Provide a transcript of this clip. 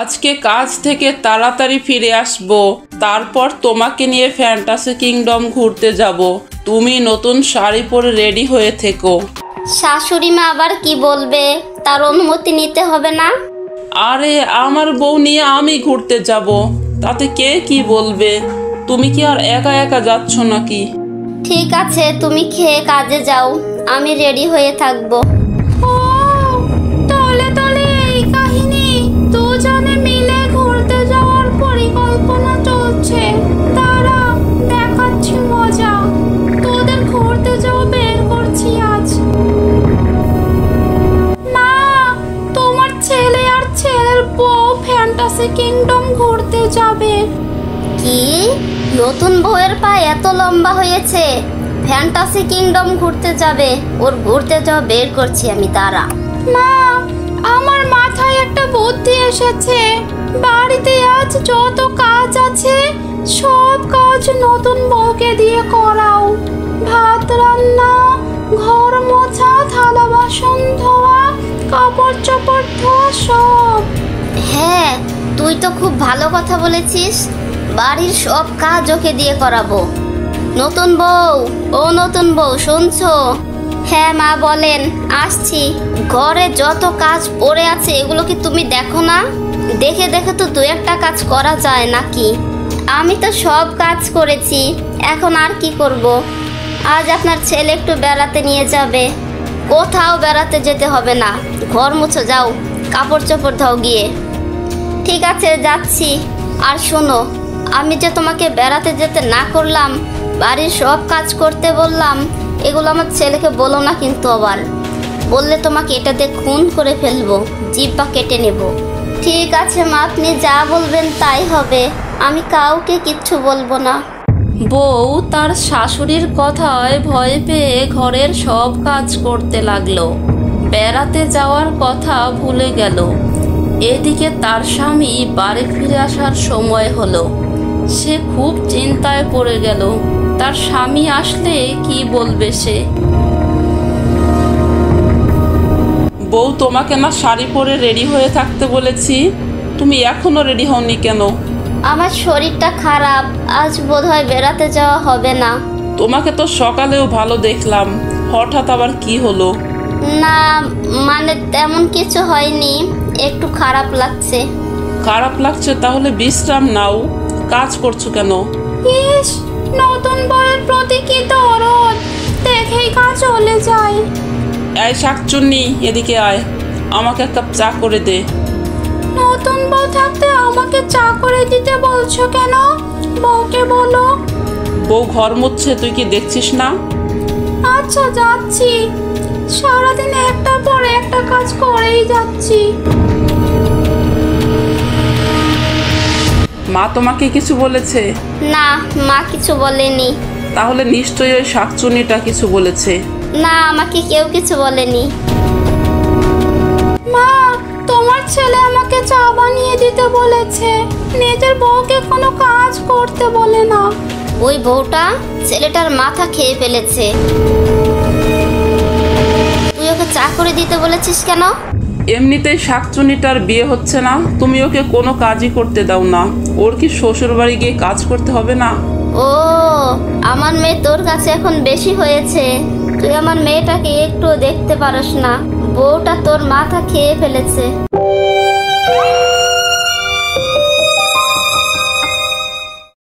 আজকে কাজ থেকে তাড়াতাড়ি ফিরে আসবো, তারপর তোমাকে নিয়ে ফ্যান্টাসি কিংডম ঘুরতে যাব। তুমি নতুন শাড়ি পরে রেডি হয়ে থেকো। শাশুড়ি মা আবার কি বলবে? তার অনুমতি নিতে হবে না? আরে আমার বউ নিয়ে আমি ঘুরতে যাব, তাতে কে কি বলবে? তুমি কি আর একা একা যাচ্ছ নাকি? ঠিক আছে, তুমি খেয়ে কাজে যাও, আমি রেডি হয়ে থাকবো। ও তলে তলে এই কাহিনী, দুজনে মিলে ঘুরতে যাওয়ার পরিকল্পনা চলছে। তারা দেখাচ্ছি মজা, তোদের ঘুরতে যাওয়া বের করছি আজ। মা, তোমার ছেলে আর ছেলের বউ ফ্যান্টাসি কিংডম ঘুরতে যাবে। কি? নতুন বউয়ের পা এত লম্বা হয়েছে, ফ্যান্টাসি কিংডম ঘুরতে যাবে? ওর ঘুরতে যাওয়া বের করছি আমি, দাঁড়া। মা, আমার মাথায় একটা বুদ্ধি এসেছে। বাড়িতে আজ যত কাজ আছে সব কাজ নতুন বউকে দিয়ে করাও। ভাত রান্না, ঘর মোছা, থালা বাসন ধোয়া, কাপড় চোপড় ধোয়া, সব। হ্যাঁ, তুই তো খুব ভালো কথা বলেছিস। বাড়ির সব কাজ ওকে দিয়ে করাবো। নতুন বউ, ও নতুন বউ, শুনছো? হ্যাঁ মা, বলেন, আসছি। ঘরে যত কাজ পড়ে আছে এগুলো কি তুমি দেখো না? দেখে দেখে তো দু একটা কাজ করা যায় নাকি? আমি তো সব কাজ করেছি, এখন আর কি করব? আজ আপনার ছেলে একটু বেড়াতে নিয়ে যাবে। কোথাও বেড়াতে যেতে হবে না, ঘর মুছো, যাও, কাপড় চোপড় দাও গিয়ে। ঠিক আছে, যাচ্ছি। আর শোনো, আমি যে তোমাকে বেড়াতে যেতে না করলাম, বাড়ির সব কাজ করতে বললাম, এগুলো আমার ছেলেকে বলো না কিন্তু। আবার বললে তোমাকে এটাতে খুন করে ফেলবো, জিহ্বা কেটে নেব। ঠিক আছে মা, আপনি যা বলবেন তাই হবে, আমি কাউকে কিচ্ছু বলবো না। বউ তার শাশুড়ির কথায় ভয় পেয়ে ঘরের সব কাজ করতে লাগলো, বেড়াতে যাওয়ার কথা ভুলে গেল। এদিকে তার স্বামী বাড়ি ফিরে আসার সময় হলো। সে খুব চিন্তায় পড়ে গেল, তার স্বামী আসলে কি বলবে সে। বউ, তোমাকে না শাড়ি পরে রেডি হয়ে থাকতে বলেছি, তুমি এখনো রেডি হওনি কেন? আমার শরীরটা খারাপ, আজ বোধহয় বেড়াতে যাওয়া হবে না। তোমাকে তো সকালেও ভালো দেখলাম, হঠাৎ আবার কি হলো? না মানে তেমন কিছু হয়নি, একটু খারাপ লাগছে। খারাপ লাগছে? তাহলে বিশ্রাম নাও, কাজ করছো কেন? ইস, নতুন বউয়ের প্রতি কি দরদ, দেখেই কাজ চলে যায়। এই শাকচুন্নি, এদিকে আয়, আমাকে এক কাপ চা করে দে। নতুন বউ থাকতে আমাকে চা করে দিতে বলছো কেন? বউকে বলো। বউ ঘর মুছছে, তুই কি দেখছিস না? আচ্ছা, যাচ্ছি। সারাদিন একটার পর একটা কাজ করেই যাচ্ছি। মা তোমাকে কিছু বলেছে? না, মা কিছু বলেনি। তাহলে নিশ্চয়ই ওই শাকচুন্নিটা কিছু বলেছে। না, আমাকে কেউ কিছু বলেনি। মা, তোমার ছেলে আমাকে চা বানিয়ে দিতে বলেছে, নিজের বউকে কোনো কাজ করতে বলে না। ওই বউটা ছেলেটার মাথা খেয়ে ফেলেছে। তুই ওকে চা করে দিতে বলেছিস কেন? এমনিতেই শাকচুন্নিটার বিয়ে হচ্ছে না, তুমি ওকে কোনো কাজই করতে দাও না। ওর কি শ্বশুর বাড়ি গিয়ে কাজ করতে হবে না? ও, আমার মেয়ে তোর কাছে এখন বেশি হয়েছে। তুই আমার মেয়েটাকে একটু দেখতে পারস না? বউটা তোর মাথা খেয়ে ফেলেছে।